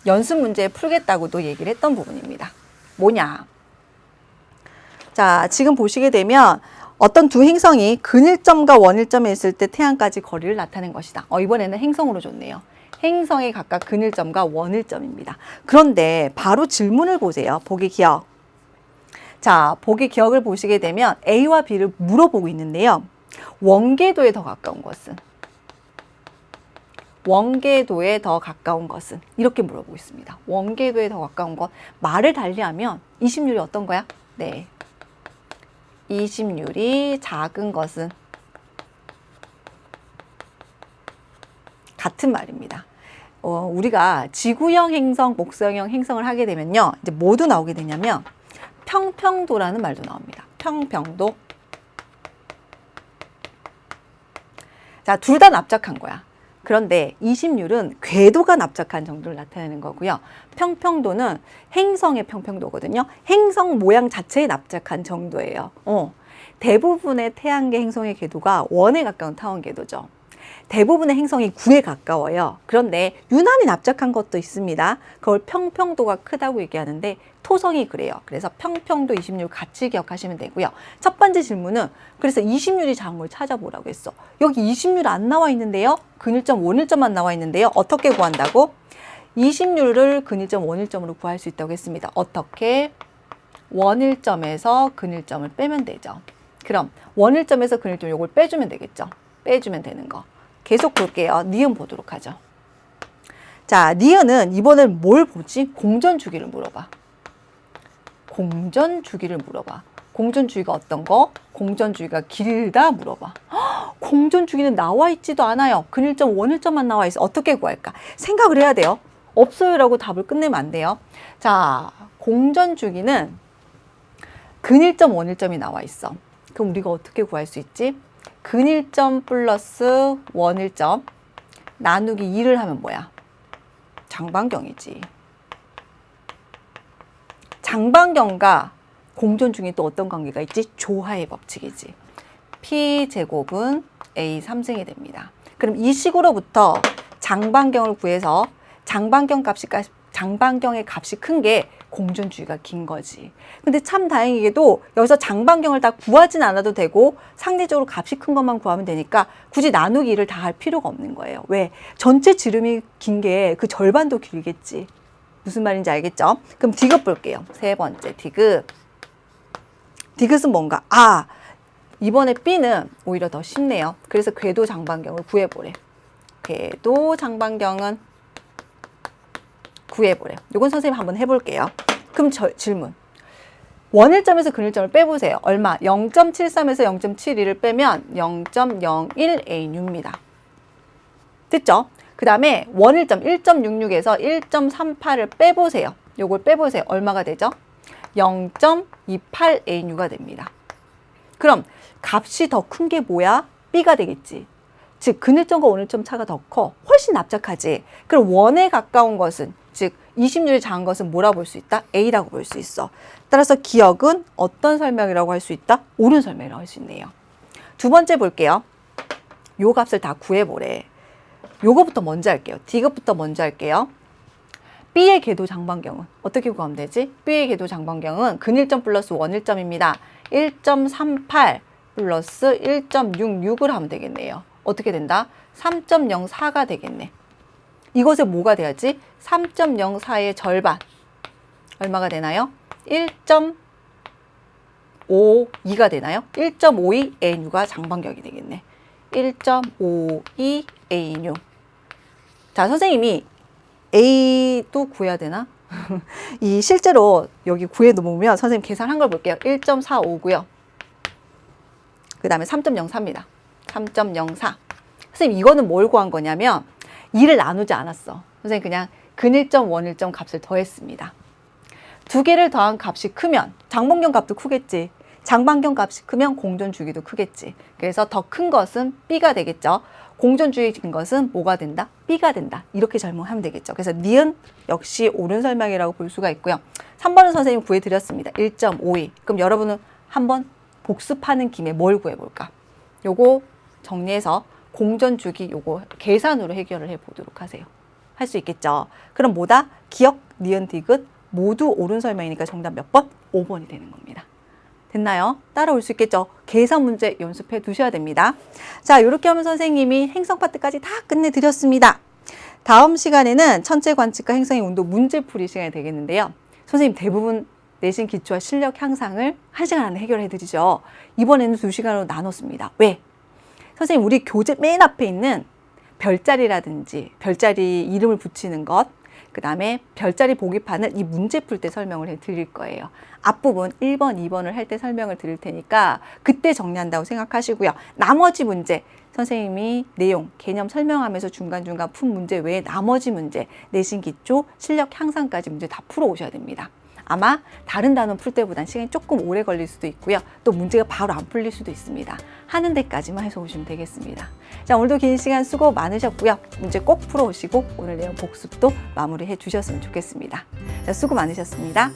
연습 문제 풀겠다고도 얘기를 했던 부분입니다. 뭐냐? 자, 지금 보시게 되면 어떤 두 행성이 근일점과 원일점에 있을 때 태양까지 거리를 나타낸 것이다. 이번에는 행성으로 줬네요. 행성이 각각 근일점과 원일점입니다. 그런데 바로 질문을 보세요. 보기 기억. 자, 보기 기억을 보시게 되면 A와 B를 물어보고 있는데요. 원궤도에 더 가까운 것은? 원궤도에 더 가까운 것은? 이렇게 물어보고 있습니다. 원궤도에 더 가까운 것. 말을 달리하면 이심률이 어떤 거야? 네. 이심률이 작은 것은? 같은 말입니다. 우리가 지구형 행성, 목성형 행성을 하게 되면요. 이제 뭐도 나오게 되냐면 평평도라는 말도 나옵니다. 평평도. 자, 둘 다 납작한 거야. 그런데 이심률은 궤도가 납작한 정도를 나타내는 거고요. 평평도는 행성의 평평도거든요. 행성 모양 자체의 납작한 정도예요. 대부분의 태양계 행성의 궤도가 원에 가까운 타원 궤도죠. 대부분의 행성이 9에 가까워요. 그런데 유난히 납작한 것도 있습니다. 그걸 평평도가 크다고 얘기하는데 토성이 그래요. 그래서 평평도, 이심률 같이 기억하시면 되고요. 첫 번째 질문은 그래서 이심률이 작은 걸 찾아보라고 했어. 여기 이심률 안 나와 있는데요. 근일점, 원일점만 나와 있는데요. 어떻게 구한다고? 이심률을 근일점, 원일점으로 구할 수 있다고 했습니다. 어떻게? 원일점에서 근일점을 빼면 되죠. 그럼 원일점에서 근일점 요걸 빼주면 되겠죠. 빼주면 되는 거. 계속 볼게요. 니은 보도록 하죠. 자, 니은은 이번엔 뭘 보지? 공전주기를 물어봐. 공전주기를 물어봐. 공전주기가 어떤 거? 공전주기가 길다 물어봐. 공전주기는 나와 있지도 않아요. 근일점, 원일점만 나와 있어. 어떻게 구할까? 생각을 해야 돼요. 없어요 라고 답을 끝내면 안 돼요. 자, 공전주기는 근일점, 원일점이 나와 있어. 그럼 우리가 어떻게 구할 수 있지? 근일점 플러스 원일점 나누기 2를 하면 뭐야? 장반경이지. 장반경과 공전중에 또 어떤 관계가 있지? 조화의 법칙이지. P제곱은 A 3승이 됩니다. 그럼 이 식으로부터 장반경을 구해서 장반경의 값이 큰 게 공전주기가 긴 거지. 근데 참 다행이게도 여기서 장반경을 다 구하진 않아도 되고 상대적으로 값이 큰 것만 구하면 되니까 굳이 나누기를 다 할 필요가 없는 거예요. 왜? 전체 지름이 긴 게 그 절반도 길겠지. 무슨 말인지 알겠죠? 그럼 디귿 볼게요. 세 번째 디귿. 디귿은 뭔가? 이번에 B는 오히려 더 쉽네요. 그래서 궤도 장반경을 구해보래. 궤도 장반경은 구해보래. 이건 선생님 한번 해볼게요. 그럼 질문. 원일점에서 근일점을 빼보세요. 얼마? 0.73에서 0.72를 빼면 0.01AU입니다. 됐죠? 그 다음에 원일점 1.66에서 1.38을 빼보세요. 요걸 빼보세요. 얼마가 되죠? 0.28AU가 됩니다. 그럼 값이 더 큰 게 뭐야? B가 되겠지. 즉 근일점과 원일점 차가 더 커. 훨씬 납작하지. 그럼 원에 가까운 것은, 즉 20률이 작은 것은 뭐라 볼 수 있다? A라고 볼 수 있어. 따라서 기억은 어떤 설명이라고 할 수 있다? 옳은 설명이라고 할 수 있네요. 두 번째 볼게요. 요 값을 다 구해보래. 요거부터 먼저 할게요. D급부터 먼저 할게요. B의 궤도 장반경은 어떻게 구하면 되지? B의 궤도 장반경은 근일점 플러스 원일점입니다. 1.38 플러스 1.66을 하면 되겠네요. 어떻게 된다? 3.04가 되겠네. 이것에 뭐가 돼야지? 3.04의 절반. 얼마가 되나요? 1.52가 되나요? 1.52AU가 장반경이 되겠네. 1.52AU. 자, 선생님이 A도 구해야 되나? 이 실제로 여기 구해 놓으면 선생님 계산한 걸 볼게요. 1.45고요. 그 다음에 3.04입니다. 3.04. 선생님 이거는 뭘 구한 거냐면 2를 나누지 않았어. 선생님 그냥 근일점, 원일점 값을 더했습니다. 두 개를 더한 값이 크면 장반경 값도 크겠지. 장반경 값이 크면 공전 주기도 크겠지. 그래서 더 큰 것은 B가 되겠죠. 공전 주기인 것은 뭐가 된다? B가 된다. 이렇게 설명하면 되겠죠. 그래서 니은 역시 옳은 설명이라고 볼 수가 있고요. 3번은 선생님 구해드렸습니다. 1.52. 그럼 여러분은 한번 복습하는 김에 뭘 구해볼까? 요거 정리해서 공전 주기 요거 계산으로 해결을 해보도록 하세요. 할 수 있겠죠. 그럼 뭐다? 기억, 니은, 디귿 모두 옳은 설명이니까 정답 몇 번? 5번이 되는 겁니다. 됐나요? 따라올 수 있겠죠? 계산 문제 연습해 두셔야 됩니다. 자, 이렇게 하면 선생님이 행성 파트까지 다 끝내드렸습니다. 다음 시간에는 천체 관측과 행성의 운동 문제풀이 시간이 되겠는데요. 선생님 대부분 내신 기초와 실력 향상을 1시간 안에 해결해 드리죠. 이번에는 2시간으로 나눴습니다. 왜? 선생님 우리 교재 맨 앞에 있는 별자리라든지 별자리 이름을 붙이는 것, 그 다음에 별자리 보기판을 이 문제 풀 때 설명을 해 드릴 거예요. 앞부분 1번, 2번을 할 때 설명을 드릴 테니까 그때 정리한다고 생각하시고요. 나머지 문제, 선생님이 내용, 개념 설명하면서 중간중간 푼 문제 외에 나머지 문제, 내신 기초, 실력 향상까지 문제 다 풀어 오셔야 됩니다. 아마 다른 단원 풀 때보다는 시간이 조금 오래 걸릴 수도 있고요. 또 문제가 바로 안 풀릴 수도 있습니다. 하는 데까지만 해서 오시면 되겠습니다. 자, 오늘도 긴 시간 수고 많으셨고요. 문제 꼭 풀어 오시고 오늘 내용 복습도 마무리해 주셨으면 좋겠습니다. 자, 수고 많으셨습니다.